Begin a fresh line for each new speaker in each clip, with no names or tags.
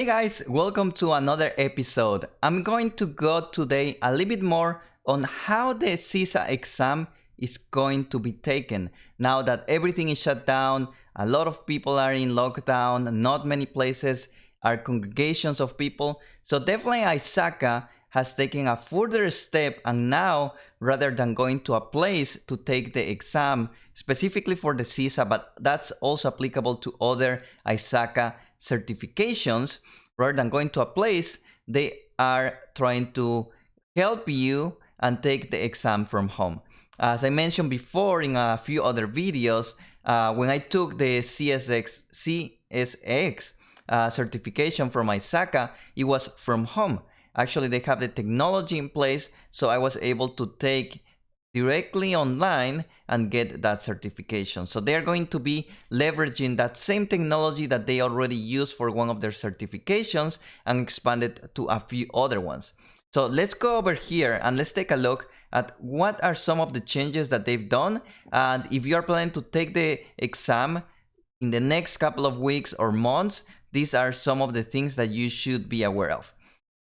Hey guys, welcome to another episode. I'm going to go today a little bit more on how the CISA exam is going to be taken. Now that everything is shut down, a lot of people are in lockdown, not many places are congregations of people. So definitely ISACA has taken a further step, and now rather than going to a place to take the exam specifically for the CISA, but that's also applicable to other ISACA certifications, rather than going to a place, they are trying to help you and take the exam from home. As I mentioned before in a few other videos, when I took the CSX certification from ISACA, it was from home. Actually, they have the technology in place, so I was able to take directly online and get that certification. So they're going to be leveraging that same technology that they already use for one of their certifications and expand it to a few other ones. So let's go over here and let's take a look at what are some of the changes that they've done. And if you are planning to take the exam in the next couple of weeks or months, these are some of the things that you should be aware of.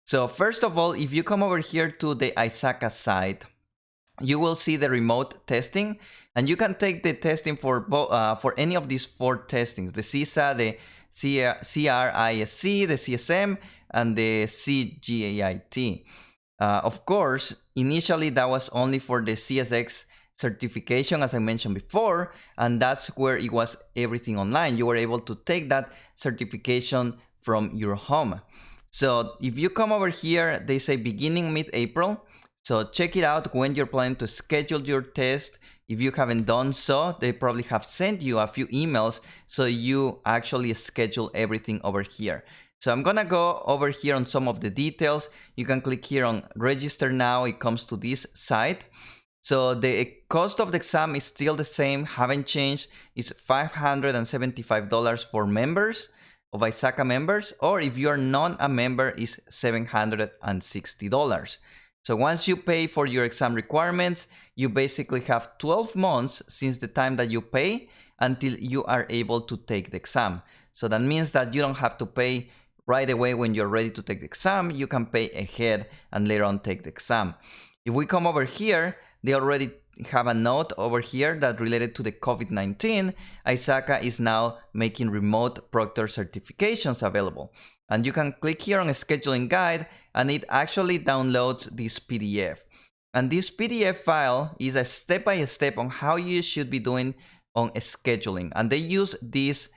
So first of all, if you come over here to the ISACA site, you will see the remote testing, and you can take the testing for any of these four testings: the CISA, the CRISC, the CSM, and the CGAIT. Of course, initially that was only for the CSX certification, as I mentioned before, and that's where it was everything online. You were able to take that certification from your home. So if you come over here, they say beginning mid-April. So check it out when you're planning to schedule your test. If you haven't done so, they probably have sent you a few emails so you actually schedule everything over here. So I'm gonna go over here on some of the details. You can click here on register now. It comes to this site. So the cost of the exam is still the same, haven't changed. It's $575 for members of ISACA members, or if you are not a member, is $760. So once you pay for your exam requirements, you basically have 12 months since the time that you pay until you are able to take the exam. So that means that you don't have to pay right away when you're ready to take the exam. You can pay ahead and later on take the exam. If we come over here, they already have a note over here that related to the COVID-19, ISACA is now making remote proctor certifications available. And you can click here on a scheduling guide, and it actually downloads this PDF. And this PDF file is a step-by-step on how you should be doing on scheduling. And they use this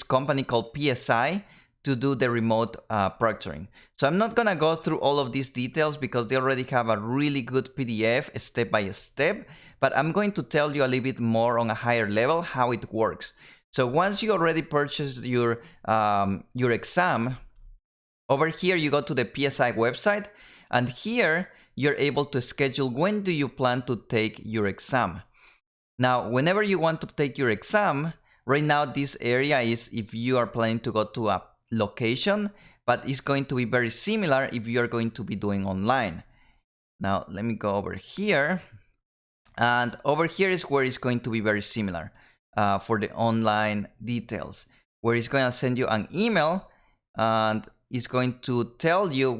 company called PSI to do the remote proctoring. So I'm not gonna go through all of these details because they already have a really good PDF step by step, but I'm going to tell you a little bit more on a higher level how it works. So once you already purchased your exam, over here you go to the PSI website, and here you're able to schedule when do you plan to take your exam. Now, whenever you want to take your exam, right now this area is if you are planning to go to a location, but it's going to be very similar if you are going to be doing online. Now let me go over here, and over here is where it's going to be very similar for the online details, where it's going to send you an email and it's going to tell you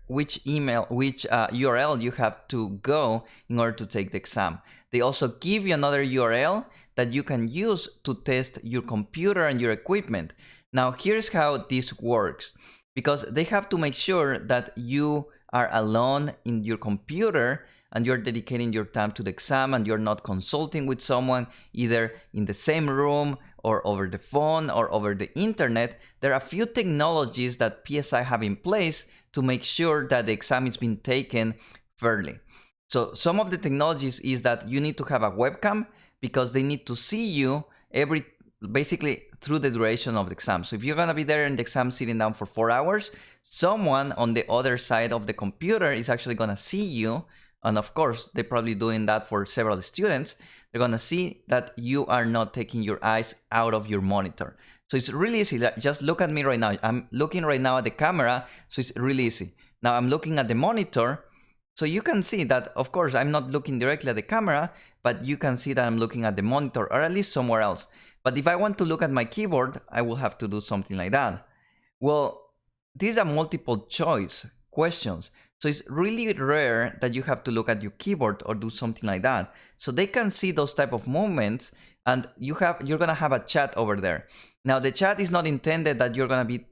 which URL you have to go in order to take the exam. They also give you another URL that you can use to test your computer and your equipment. Now, here's how this works, because they have to make sure that you are alone in your computer and you're dedicating your time to the exam and you're not consulting with someone either in the same room or over the phone or over the internet. There are a few technologies that PSI have in place to make sure that the exam is being taken fairly. So some of the technologies is that you need to have a webcam because they need to see you basically through the duration of the exam. So if you're gonna be there in the exam sitting down for 4 hours, someone on the other side of the computer is actually gonna see you. And of course, they're probably doing that for several students. They're gonna see that you are not taking your eyes out of your monitor. So it's really easy. Just look at me right now. I'm looking right now at the camera, so it's really easy. Now I'm looking at the monitor, so you can see that, of course, I'm not looking directly at the camera, but you can see that I'm looking at the monitor, or at least somewhere else. But if I want to look at my keyboard, I will have to do something like that. Well, these are multiple choice questions. So it's really rare that you have to look at your keyboard or do something like that. So they can see those type of movements, and you're gonna have a chat over there. Now the chat is not intended that you're gonna be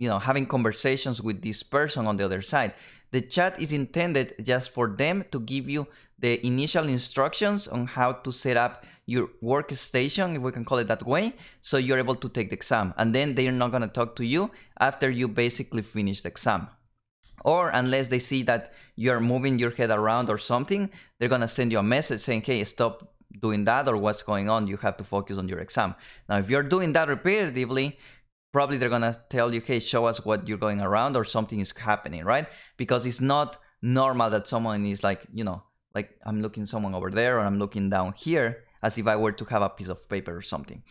having conversations with this person on the other side. The chat is intended just for them to give you the initial instructions on how to set up your workstation, if we can call it that way, so you're able to take the exam. And then they're not going to talk to you after you basically finish the exam. Or unless they see that you're moving your head around or something, they're going to send you a message saying, hey, stop doing that, or what's going on, you have to focus on your exam. Now, if you're doing that repetitively, probably they're gonna tell you, hey, show us what you're going around, or something is happening, right? Because it's not normal that someone is like, like I'm looking someone over there, or I'm looking down here, as if I were to have a piece of paper or something.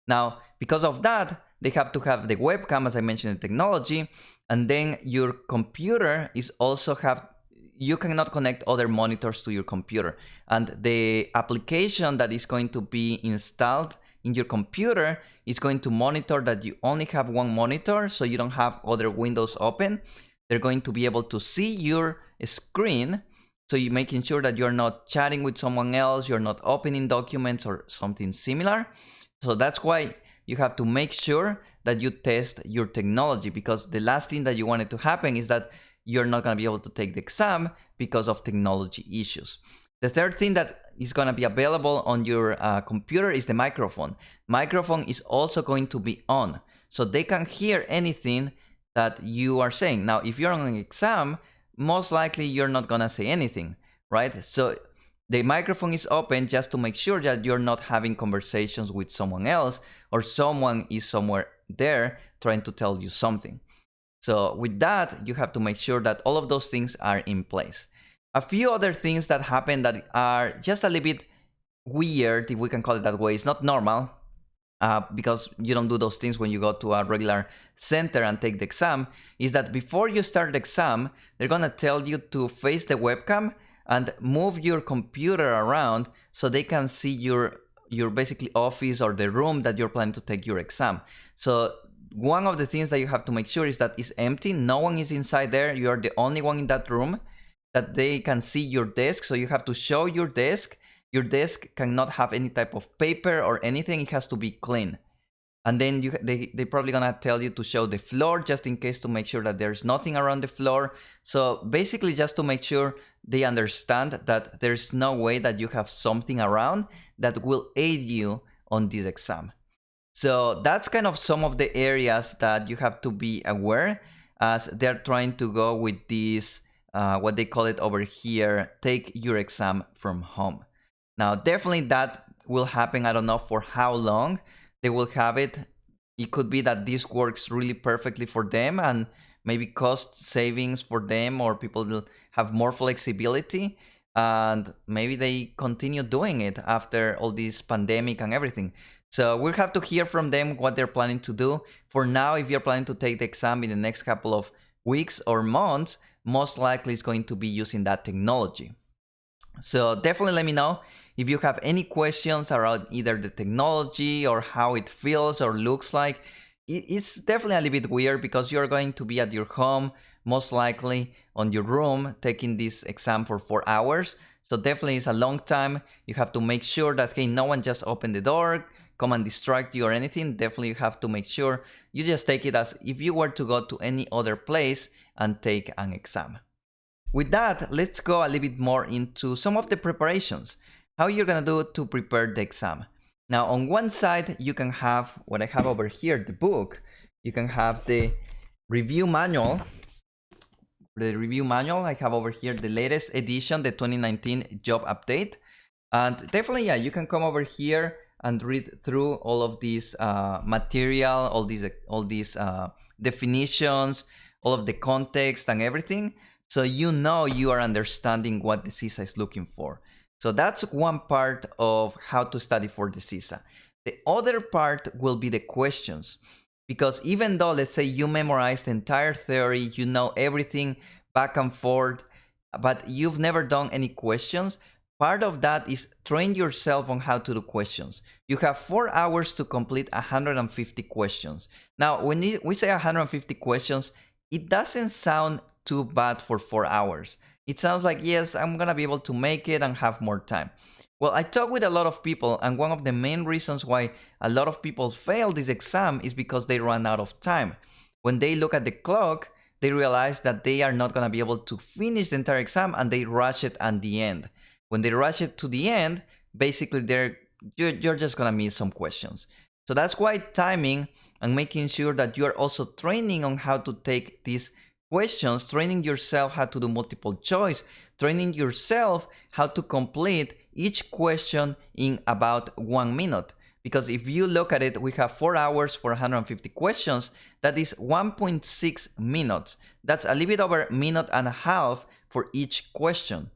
Now, because of that, they have to have the webcam, as I mentioned, the technology, and then your computer is also you cannot connect other monitors to your computer. And the application that is going to be installed in your computer is going to monitor that you only have one monitor, so you don't have other windows open. They're going to be able to see your screen, so you're making sure that you're not chatting with someone else, you're not opening documents or something similar. So that's why you have to make sure that you test your technology, because the last thing that you want it to happen is that you're not going to be able to take the exam because of technology issues. The third thing that is going to be available on your computer is the microphone. Microphone is also going to be on, so they can hear anything that you are saying. Now, if you're on an exam, most likely you're not going to say anything, right? So the microphone is open just to make sure that you're not having conversations with someone else, or someone is somewhere there trying to tell you something. So with that, you have to make sure that all of those things are in place. A few other things that happen that are just a little bit weird, if we can call it that way, it's not normal, because you don't do those things when you go to a regular center and take the exam, is that before you start the exam, they're gonna tell you to face the webcam and move your computer around so they can see your basically office or the room that you're planning to take your exam. So one of the things that you have to make sure is that it's empty. No one is inside there. You are the only one in that room, that they can see your desk. So you have to show your desk. Your desk cannot have any type of paper or anything. It has to be clean. And then they're probably gonna tell you to show the floor, just in case, to make sure that there's nothing around the floor. So basically just to make sure they understand that there's no way that you have something around that will aid you on this exam. So that's kind of some of the areas that you have to be aware, as they're trying to go with this, what they call it over here, take your exam from home. Now, definitely that will happen. I don't know for how long they will have it. It could be that this works really perfectly for them, and maybe cost savings for them, or people will have more flexibility, and maybe they continue doing it after all this pandemic and everything. So we'll have to hear from them what they're planning to do. For now, if you're planning to take the exam in the next couple of weeks or months, most likely it's going to be using that technology. So definitely let me know if you have any questions around either the technology or how it feels or looks like. It's definitely a little bit weird, because you're going to be at your home, most likely on your room, taking this exam for 4 hours. So definitely it's a long time. You have to make sure that, hey, no one just open the door, come and distract you or anything. Definitely you have to make sure you just take it as if you were to go to any other place and take an exam. With that, let's go a little bit more into some of the preparations, how you're gonna do to prepare the exam. Now, on one side, you can have what I have over here, the book. You can have the review manual. The review manual, I have over here the latest edition, the 2019 job update. And definitely, yeah, you can come over here and read through all of these material, all these definitions, all of the context and everything. So you know you are understanding what the CISA is looking for. So that's one part of how to study for the CISA. The other part will be the questions. Because even though, let's say, you memorize the entire theory, you know everything back and forth, but you've never done any questions, part of that is train yourself on how to do questions. You have 4 hours to complete 150 questions. Now, when we say 150 questions, it doesn't sound too bad for 4 hours. It sounds like, yes, I'm gonna be able to make it and have more time. Well, I talk with a lot of people, and one of the main reasons why a lot of people fail this exam is because they run out of time. When they look at the clock, they realize that they are not gonna be able to finish the entire exam, and they rush it at the end. When they rush it to the end, basically you're just gonna miss some questions. So that's why timing and making sure that you are also training on how to take these questions, training yourself how to do multiple choice, training yourself how to complete each question in about 1 minute. Because if you look at it, we have 4 hours for 150 questions. That is 1.6 minutes. That's a little bit over a minute and a half for each question.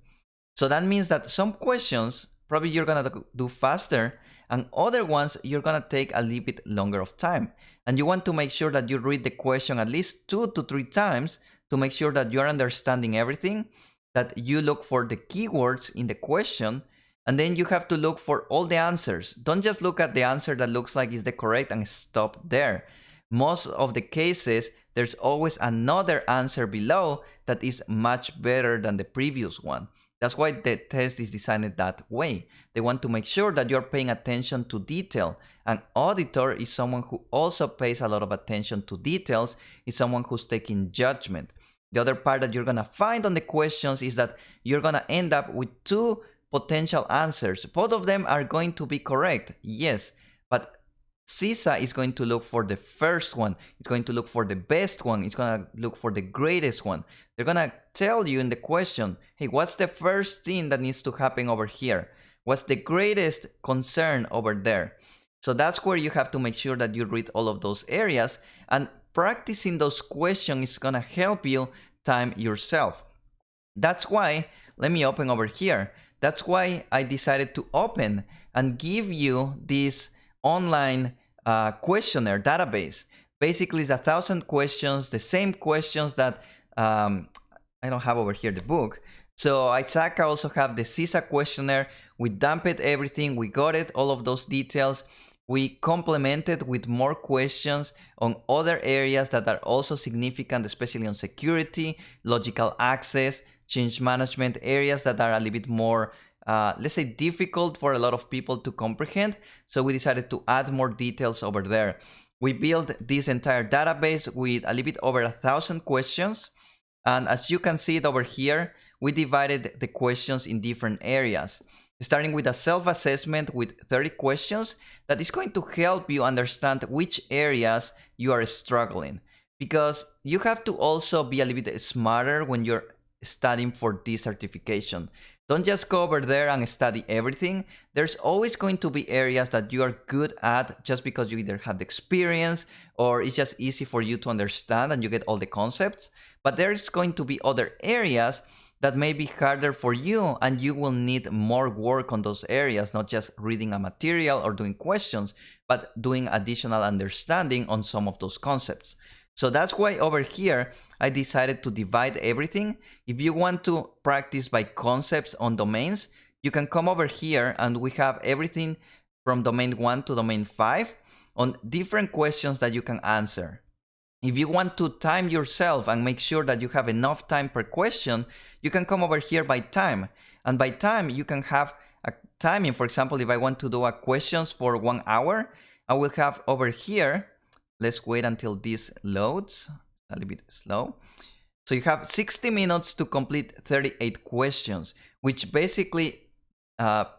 So that means that some questions probably you're gonna do faster, and other ones you're gonna take a little bit longer of time. And you want to make sure that you read the question at least 2 to 3 times to make sure that you're understanding everything, that you look for the keywords in the question, and then you have to look for all the answers. Don't just look at the answer that looks like is the correct and stop there. Most of the cases, there's always another answer below that is much better than the previous one. That's why the test is designed that way. They want to make sure that you're paying attention to detail. An auditor is someone who also pays a lot of attention to details, is someone who's taking judgment. The other part that you're gonna find on the questions is that you're gonna end up with 2 potential answers. Both of them are going to be correct, yes, but CISA is going to look for the first one. It's going to look for the best one. It's going to look for the greatest one. They're going to tell you in the question, hey, what's the first thing that needs to happen over here? What's the greatest concern over there? So that's where you have to make sure that you read all of those areas, and practicing those questions is going to help you time yourself. That's why, let me open over here. That's why I decided to open and give you this online questionnaire database. Basically, it's 1,000 questions, the same questions that I don't have over here the book. So CISA also have the CISA questionnaire. We dumped everything, we got it, all of those details. We complemented with more questions on other areas that are also significant, especially on security, logical access, change management, areas that are a little bit more let's say difficult for a lot of people to comprehend. So we decided to add more details over there. We built this entire database with a little bit over 1,000 questions. And as you can see it over here, we divided the questions in different areas, starting with a self-assessment with 30 questions that is going to help you understand which areas you are struggling. Because you have to also be a little bit smarter when you're studying for this certification. Don't just go over there and study everything. There's always going to be areas that you are good at just because you either have the experience or it's just easy for you to understand and you get all the concepts. But there's going to be other areas that may be harder for you, and you will need more work on those areas, not just reading a material or doing questions, but doing additional understanding on some of those concepts. So that's why over here, I decided to divide everything. If you want to practice by concepts on domains, you can come over here and we have everything from domain 1 to domain 5 on different questions that you can answer. If you want to time yourself and make sure that you have enough time per question, you can come over here by time. And by time, you can have a timing. For example, if I want to do a questions for 1 hour, I will have over here, let's wait until this loads, a little bit slow. So you have 60 minutes to complete 38 questions, which basically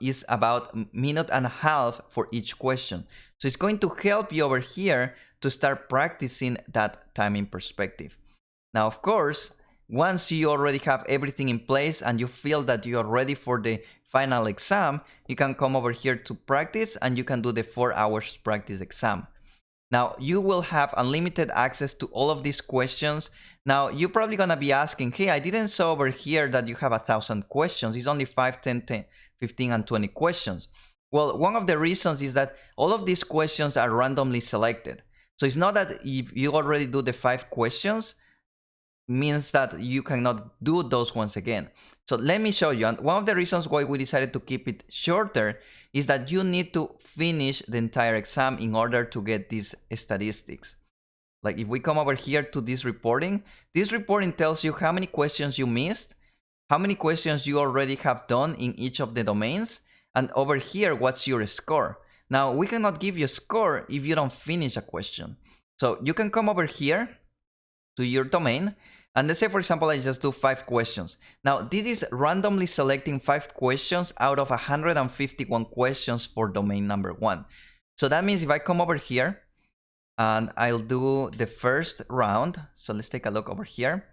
is about a minute and a half for each question. So it's going to help you over here to start practicing that timing perspective. Now, of course, once you already have everything in place and you feel that you are ready for the final exam, you can come over here to practice and you can do the 4 hours practice exam. Now, you will have unlimited access to all of these questions. Now, you're probably going to be asking, hey, I didn't saw over here that you have 1,000 questions. It's only 5, 10, 15, and 20 questions. Well, one of the reasons is that all of these questions are randomly selected. So it's not that if you already do the 5 questions, means that you cannot do those ones again. So let me show you. And one of the reasons why we decided to keep it shorter is that you need to finish the entire exam in order to get these statistics. Like if we come over here to this reporting tells you how many questions you missed, how many questions you already have done in each of the domains, and over here, what's your score. Now, we cannot give you a score if you don't finish a question. So you can come over here to your domain, and let's say, for example, I just do 5 questions. Now, this is randomly selecting 5 questions out of 151 questions for domain number 1. So that means if I come over here, and I'll do the first round. So let's take a look over here.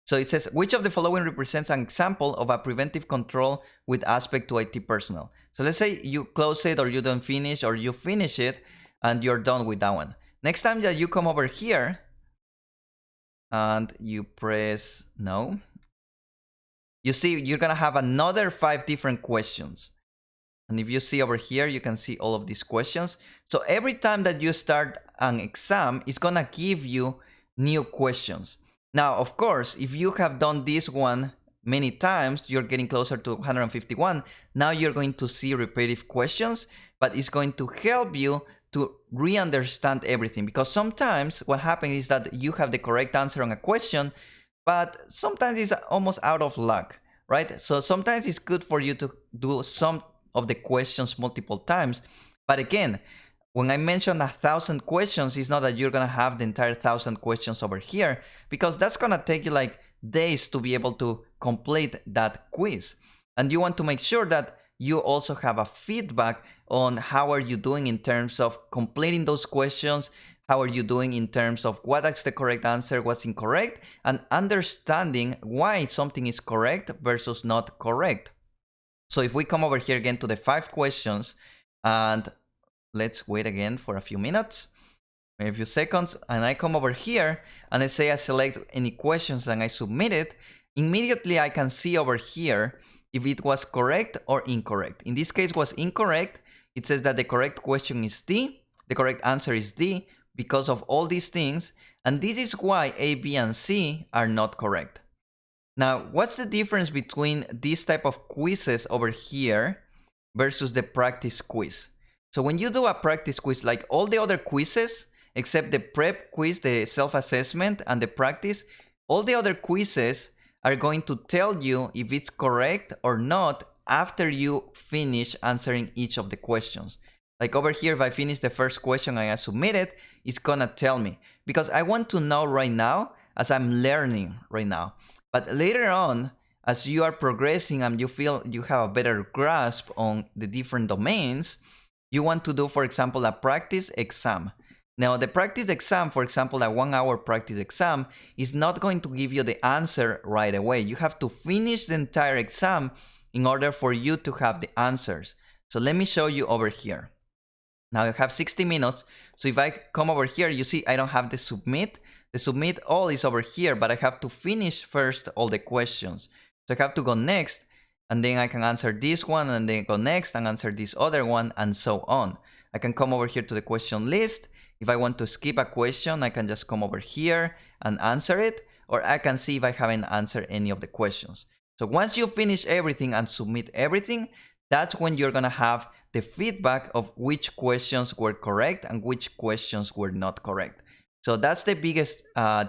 So it says, which of the following represents an example of a preventive control with aspect to IT personnel? So let's say you close it, or you don't finish, or you finish it and you're done with that one. Next time that you come over here and you press no, you see you're gonna have another 5 different questions. And if you see over here, you can see all of these questions. So every time that you start an exam, it's gonna give you new questions. Now, of course, if you have done this one many times, you're getting closer to 151. Now you're going to see repetitive questions, but it's going to help you to re-understand everything. Because sometimes what happens is that you have the correct answer on a question, but sometimes it's almost out of luck, right? So sometimes it's good for you to do some of the questions multiple times. But again, when I mention 1,000 questions, it's not that you're gonna have the entire 1,000 questions over here, because that's gonna take you like days to be able to complete that quiz. And you want to make sure that you also have a feedback on how are you doing in terms of completing those questions, how are you doing in terms of what is the correct answer, what's incorrect, and understanding why something is correct versus not correct. So if we come over here again to the 5 questions, and let's wait again for a few minutes, maybe a few seconds, and I come over here and let's say I select any questions and I submit it, immediately I can see over here if it was correct or incorrect. In this case, it was incorrect. It says that the correct question is D, the correct answer is D because of all these things, and this is why A, B, and C are not correct. Now, what's the difference between this type of quizzes over here versus the practice quiz? So when you do a practice quiz, like all the other quizzes, except the prep quiz, the self-assessment, and the practice, all the other quizzes are going to tell you if it's correct or not after you finish answering each of the questions. Like over here, if I finish the first question and I submit it, it's gonna tell me. Because I want to know right now, as I'm learning right now. But later on, as you are progressing and you feel you have a better grasp on the different domains, you want to do, for example, a practice exam. Now, the practice exam, for example, a 1-hour practice exam, is not going to give you the answer right away. You have to finish the entire exam in order for you to have the answers. So let me show you over here. Now I have 60 minutes. So if I come over here, you see I don't have the submit. The submit all is over here, but I have to finish first all the questions. So I have to go next, and then I can answer this one, and then go next and answer this other one, and so on. I can come over here to the question list. If I want to skip a question, I can just come over here and answer it, or I can see if I haven't answered any of the questions. So once you finish everything and submit everything, that's when you're gonna have the feedback of which questions were correct and which questions were not correct. So that's the biggest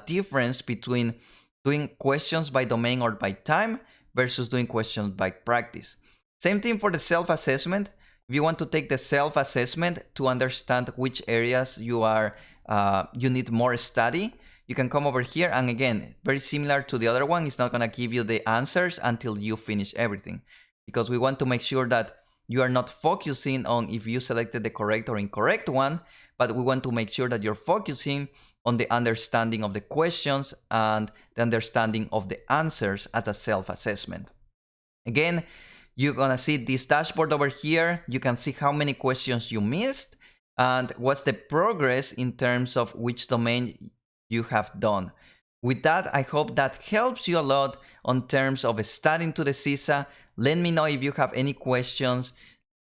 difference between doing questions by domain or by time versus doing questions by practice. Same thing for the self-assessment. If you want to take the self-assessment to understand which areas you need more study, you can come over here, and again, very similar to the other one, it's not gonna give you the answers until you finish everything, because we want to make sure that you are not focusing on if you selected the correct or incorrect one, but we want to make sure that you're focusing on the understanding of the questions and the understanding of the answers as a self-assessment. Again, you're gonna see this dashboard over here. You can see how many questions you missed and what's the progress in terms of which domain you have done. With that, I hope that helps you a lot on terms of studying to the CISA. Let me know if you have any questions.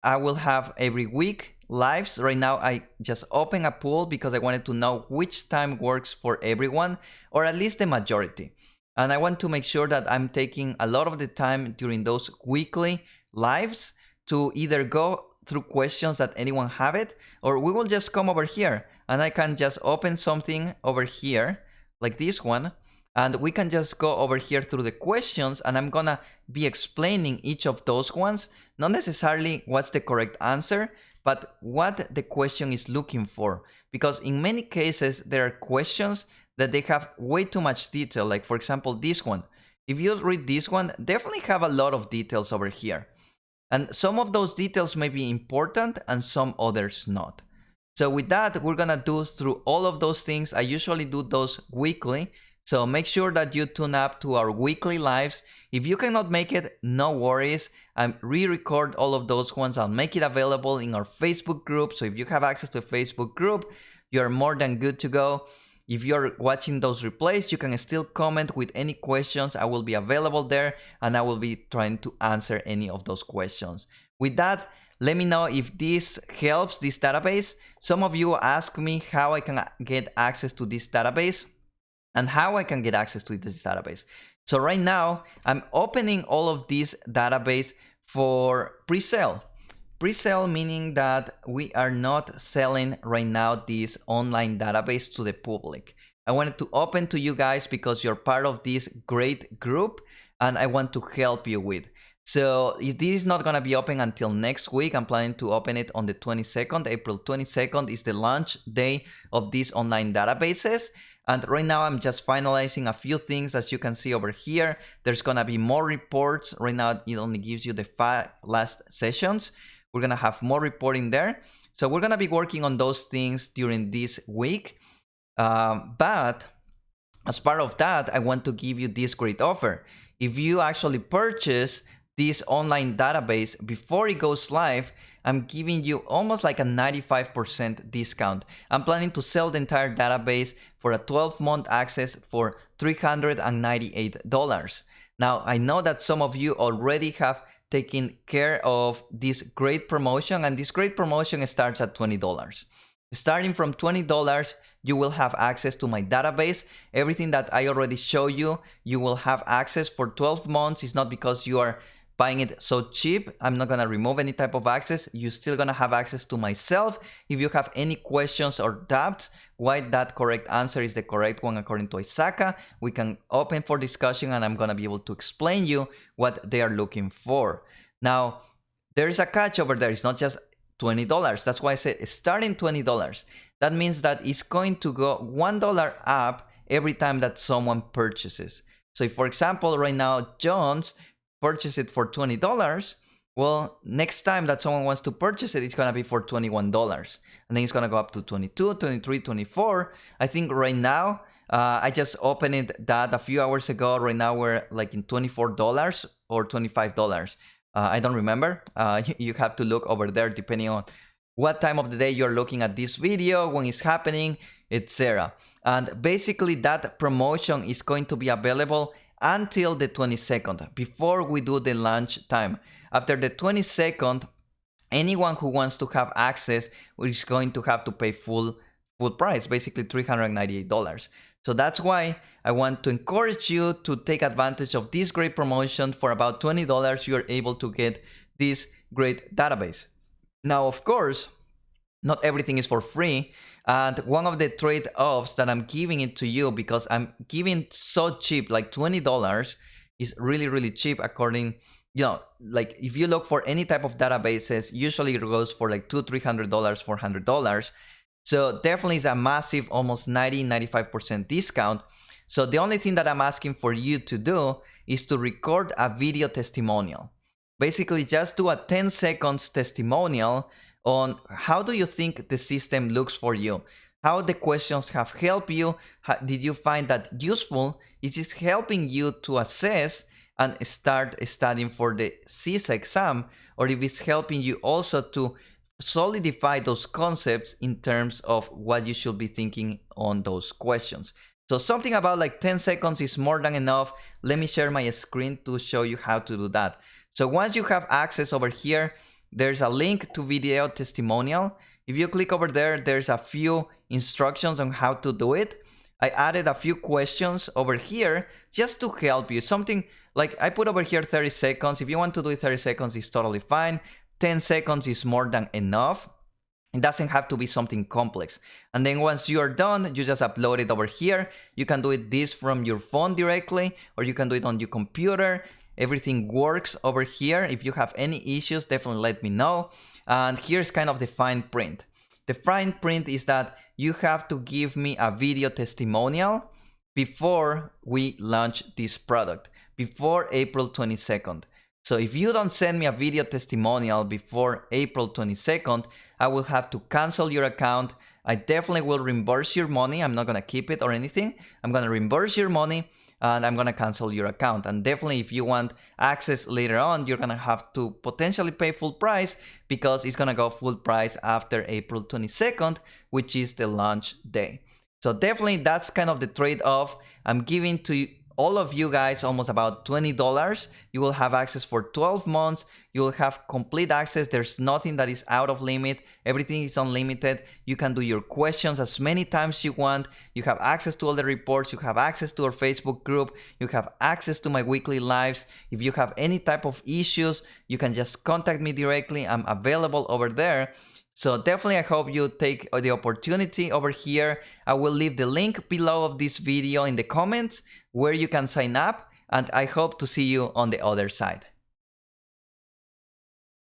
I will have every week lives. Right now, I just open a poll because I wanted to know which time works for everyone, or at least the majority. And I want to make sure that I'm taking a lot of the time during those weekly lives to either go through questions that anyone have it, or we will just come over here and I can just open something over here like this one, and we can just go over here through the questions, and I'm gonna be explaining each of those ones, not necessarily what's the correct answer, but what the question is looking for. Because in many cases, there are questions that they have way too much detail. Like for example, this one. If you read this one, definitely have a lot of details over here. And some of those details may be important and some others not. So with that, we're gonna do through all of those things. I usually do those weekly. So make sure that you tune up to our weekly lives. If you cannot make it, no worries. I re-record all of those ones. I'll make it available in our Facebook group. So if you have access to a Facebook group, you're more than good to go. If you're watching those replays, you can still comment with any questions. I will be available there and I will be trying to answer any of those questions. With that, let me know if this helps, this database. Some of you ask me how I can get access to this database and how I can get access to this database. So right now, I'm opening all of this database for pre-sale. Pre-sale meaning that we are not selling right now this online database to the public. I wanted to open to you guys because you're part of this great group and I want to help you with. So this is not going to be open until next week. I'm planning to open it on the 22nd. April 22nd is the launch day of these online databases. And right now I'm just finalizing a few things. As you can see over here, there's going to be more reports. Right now it only gives you the 5 last sessions. We're going to have more reporting there. So we're going to be working on those things during this week. But as part of that, I want to give you this great offer. If you actually purchase this online database before it goes live, I'm giving you almost like a 95% discount. I'm planning to sell the entire database for a 12-month access for $398. Now, I know that some of you already have taken care of this great promotion, and this great promotion starts at $20. Starting from $20, you will have access to my database. Everything that I already show you, you will have access for 12 months. It's not because you are buying it so cheap. I'm not gonna remove any type of access. You're still gonna have access to myself. If you have any questions or doubts why that correct answer is the correct one according to CISA, we can open for discussion and I'm gonna be able to explain you what they are looking for. Now, there is a catch over there. It's not just $20. That's why I said starting $20. That means that it's going to go $1 up every time that someone purchases. So if, for example, right now, Jones purchase it for $20, well, next time that someone wants to purchase it, it's going to be for $21. And then it's going to go up to 22, 23, 24. I think right now, I just opened that a few hours ago. Right now, we're like in $24 or $25. I don't remember. You have to look over there depending on what time of the day you're looking at this video, when it's happening, etc. And basically that promotion is going to be available until the 22nd, before we do the launch time. After the 22nd, anyone who wants to have access is going to have to pay full price, basically $398. So that's why I want to encourage you to take advantage of this great promotion. For about $20, you're able to get this great database. Now, of course, not everything is for free. And one of the trade-offs that I'm giving it to you, because I'm giving so cheap, like $20 is really, really cheap according, like if you look for any type of databases, usually it goes for like $200, $300, $400. So definitely is a massive, almost 95% discount. So the only thing that I'm asking for you to do is to record a video testimonial. Basically just do a 10 seconds testimonial on how do you think the system looks for you, how the questions have helped you, did you find that useful, is it helping you to assess and start studying for the CISA exam, or if it's helping you also to solidify those concepts in terms of what you should be thinking on those questions. So something about like 10 seconds is more than enough. Let me share my screen to show you how to do that. So once you have access over here, there's a link to video testimonial. If you click over there, there's a few instructions on how to do it. I added a few questions over here just to help you. Something like I put over here 30 seconds. If you want to do it 30 seconds, it's totally fine. 10 seconds is more than enough. It doesn't have to be something complex. And then once you're done, you just upload it over here. You can do it this from your phone directly, or you can do it on your computer. Everything works over here. If you have any issues, definitely let me know. And here's kind of the fine print. The fine print is that you have to give me a video testimonial before we launch this product, before April 22nd. So if you don't send me a video testimonial before April 22nd, I will have to cancel your account. I definitely will reimburse your money. I'm not gonna keep it or anything. I'm gonna reimburse your money and I'm gonna cancel your account. And definitely if you want access later on, you're gonna have to potentially pay full price because it's gonna go full price after April 22nd, which is the launch day. So definitely that's kind of the trade-off. I'm giving to all of you guys almost about $20. You will have access for 12 months. You will have complete access. There's nothing that is out of limit. Everything is unlimited. You can do your questions as many times you want. You have access to all the reports. You have access to our Facebook group. You have access to my weekly lives. If you have any type of issues, you can just contact me directly. I'm available over there. So definitely I hope you take the opportunity over here. I will leave the link below of this video in the comments where you can sign up, and I hope to see you on the other side.